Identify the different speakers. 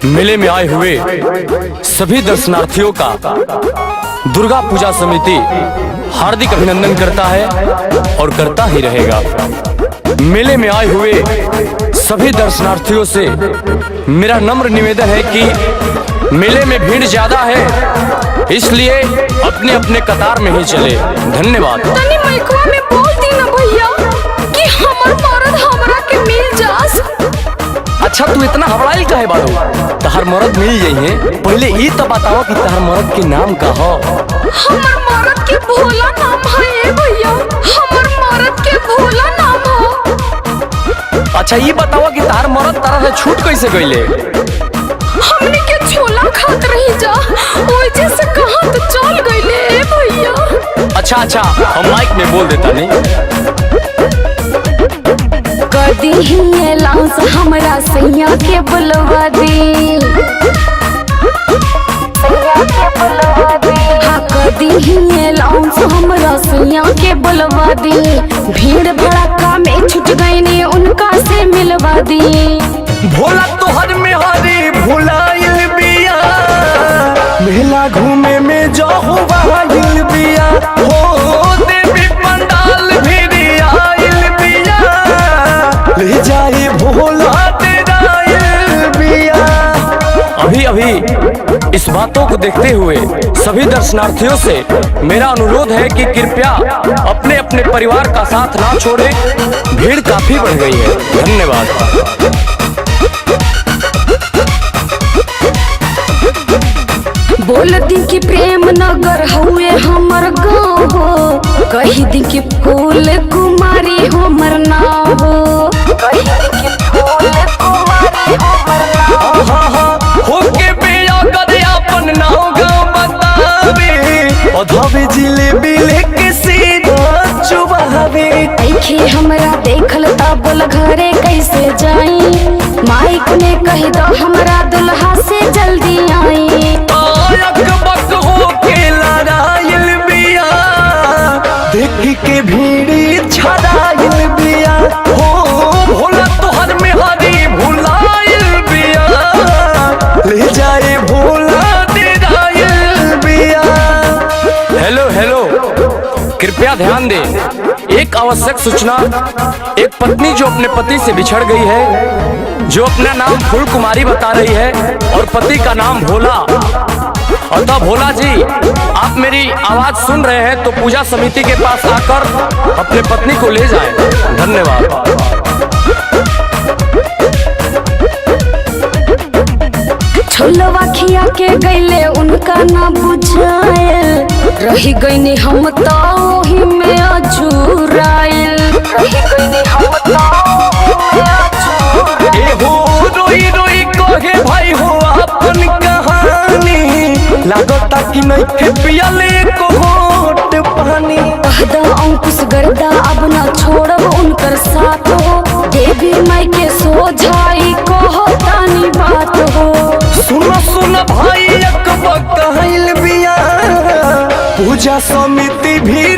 Speaker 1: मेले में आए हुए सभी दर्शनार्थियों का दुर्गा पूजा समिति हार्दिक अभिनंदन करता है और करता ही रहेगा। मेले में आए हुए सभी दर्शनार्थियों से मेरा नम्र निवेदन है कि मेले में भीड़ ज्यादा है, इसलिए अपने अपने कतार में ही चले। धन्यवाद।
Speaker 2: तनी माइकवा में बोल दी ना भैया कि हमर मरद हमरा के मिल जास।
Speaker 1: अच्छा तू इतना हबड़ाइल काहे बाड़ू? तहर मरद मिल जाइए, पहले ई तो बताओ कि तहर मरद के नाम का हो?
Speaker 2: हमर मरद के भोला नाम है भैया, हमर मरद के भोला नाम हो।
Speaker 1: अच्छा ये बताओ कि तहर मरद तारा से छूट कैसे गईले?
Speaker 2: हमने के छोला खात रही जा, ओइजे से कहां तो चल गईले भैया।
Speaker 1: अच्छा हम माइक में बोल देता नहीं।
Speaker 2: कदी ही लाउंस हमरा सैया के बुलवा दी, हाँ कदी ही लाउंस हमरा सैया के बुलवा दी। भीड़ भड़का में छुट गई ने उनका से मिलवा दी।
Speaker 1: भोला तोहर में हरी भुलाइल बिया, मेला घूमे में जाहु बहाइल बिया हो। देवी पंडाल भी आइल बिया, ले जाए भोला तेराइल बिया। अभी इस बातों को देखते हुए सभी दर्शनार्थियों से मेरा अनुरोध है कि कृपया अपने अपने परिवार का साथ ना छोड़ें, भीड़ काफी बढ़ गई है। धन्यवाद।
Speaker 2: बोल दी कि प्रेम नगर हुए हमर गाँव हो, कही दी कि फूल कुमारी हमर नाम हो, कही दी कि फूल कुमारी हमर नाम हो।
Speaker 1: होके बिया कदे अपन नाव गाँव बतावे, अधवे जिलेबी लेके सीधा चुबावे।
Speaker 2: देखे हमरा देखल ता बोल घरे कैसे जाई, माइक ने कह दो हमरा दुल्हा से जल्दी आई।
Speaker 1: देख के भीड़ छड़ाइल बिया हो, भोला तोहर में हरी भुलाइल बिया, ले जाए भोला तेराइल बिया। हेलो कृपया ध्यान दें, एक आवश्यक सूचना। एक पत्नी जो अपने पति से बिछड़ गई है, जो अपना नाम फूल कुमारी बता रही है और पति का नाम भोला, अतः भोला जी आप मेरी आवाज सुन रहे हैं तो पूजा समिति के पास आकर अपने पत्नी को ले जाएं। धन्यवाद।
Speaker 2: छोलवा खिया के गईले उनका ना बुझाए, रही गईनी हम तो ही में अजूराइल, रही गईनी हम तो
Speaker 1: रोई रोई कहे भाई हो अपन कहानी, लागता कि नहीं के पियले को होट पानी।
Speaker 2: कहदा अंकुश गर्दा अब ना छोड़ब उनकर साथ हो, देवी माई के सोझाई कहो तानी बात हो।
Speaker 1: सुन भाई अकबर कहल बिया, पूजा समिति भी